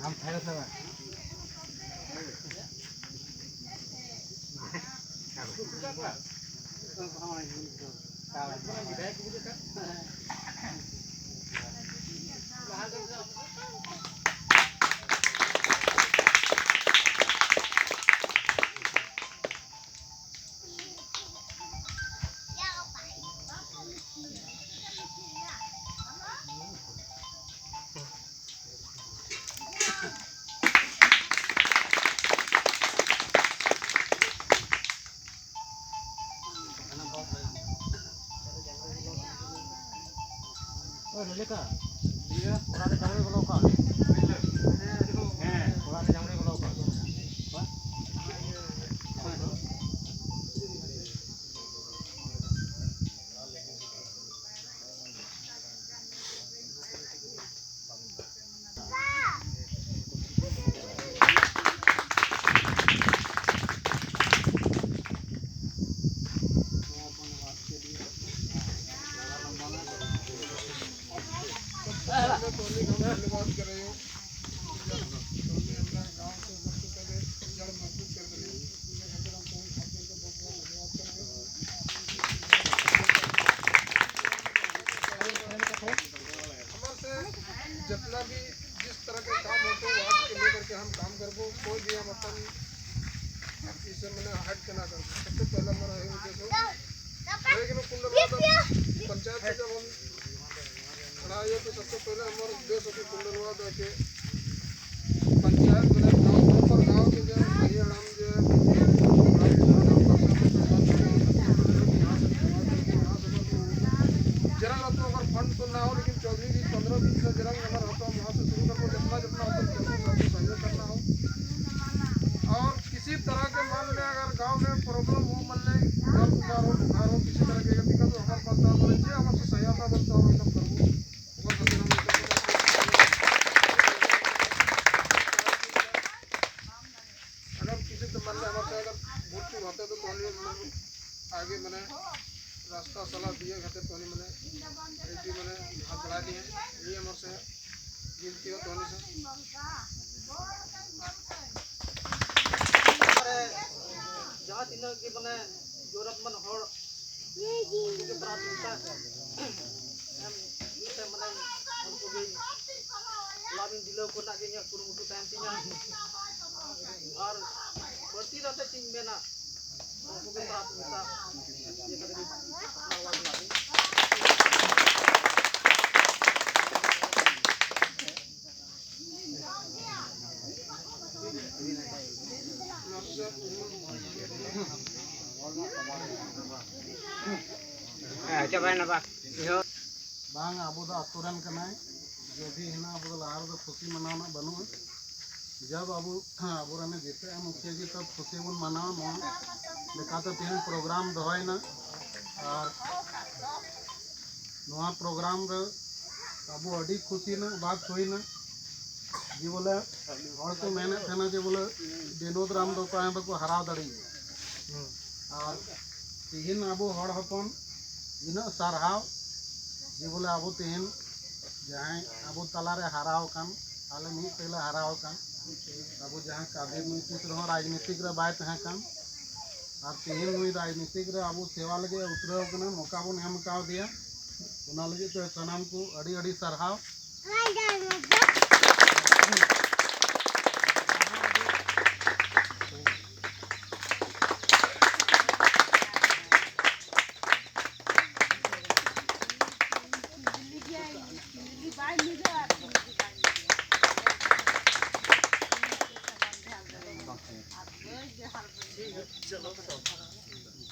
हम खाए सब Leka, iya, orang ada jamur kalau kau, orang ada jamur kalau kau, apa? धन्यवाद कर रहे हो। गाँव से सबसे पहले जड़ मजबूत कर रहे हो। जितना भी जिस तरह के काम होते हैं वहाँ के लेकर के हम काम करबो, कोई भी हम अपन इसे मैंने हट के ना कर। सबसे पहला मेरा है उद्देश्य लेकिन पंचायत से जब हम खड़ा है तो सबसे पहले हमारा उद्देश्य है कुंडलवा दे के पंचायत में गाँव के जो महिलाम जो जरा तो अगर फंड तो ना हो लेकिन 14-15 से जरा अगर होता वहाँ से शुरू करके जितना जितना सहयोग करना हो। और किसी तरह के मान लें अगर गांव में प्रॉब्लम हो, मान लें घर बुखार हो किसी तरह की दिक्कत हो हमारे पास जो हमारे सहायता बनता हो एकदम करबो। अगर किसी तो मान लें हमारे अगर वोट चुन होते तो आगे मैंने रास्ता सलाह दिए खाते तो मैंने मैंने हाथ बढ़ा दिए। यही हमारे से गिनती हो तो से जहाँ तीन के मैंने जरूरतमंद हो के प्राथमिकता मैंने उनको भी लाभिन दिलो को ना के कुरुमुटु टाइम तीन और बढ़ती रहते चीज में ना उनको भी प्राथमिकता ये करेगी bang abu do aturan kanai जो भी है ना अब लार तो खुशी मनाना बनू जब अबू अबू रने जीते हैं मुखिया जी तब खुशी मन मनाओ मोन लेका तो तीन प्रोग्राम दवाई ना और नवा प्रोग्राम रे अबू अड़ी खुशी ना बात हुई ना जी बोले और तो मैंने थे ना जी बोले विनोद राम दो को हरा दड़ी और तीन अबू हड़ हपन इना सारहाव जी बोले अबू तीन जहाँ अबू तलारे हराव कान आले मिट पहले हराव कान अबू जहाँ काबिर नीतिक रहो राजनीतिक रे बाय तहाँ कान और तीन नुई राजनीतिक रे अबू सेवा लगे उतरे कना मौका बन हम काव दिया उना लगे तो सनाम को अड़ी अड़ी सरहाव।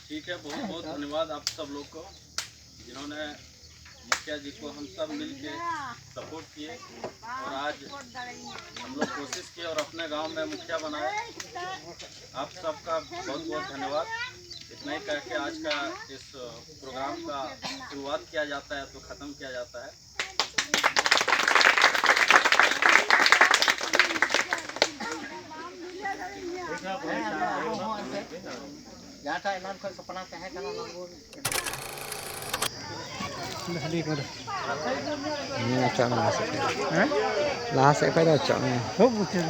ठीक है, बहुत बहुत धन्यवाद आप सब लोग को जिन्होंने मुखिया जी को हम सब मिल के सपोर्ट किए और आज हम लोग कोशिश किए और अपने गांव में मुखिया बनाए। आप सबका बहुत बहुत धन्यवाद। इतना ही कह के आज का इस प्रोग्राम का शुरुआत किया जाता है तो ख़त्म किया जाता है। जहाँ का इनाम का सपना कहे Ini acak lah sih. Lah saya pada acak ni. Oh betul.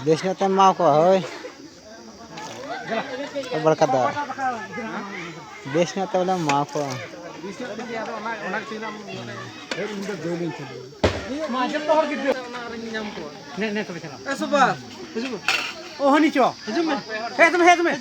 Biasanya tem mau kok, hoi. Berkat dah. Biasanya tem lah mau kok. Oh ni cok, hujung me, head me.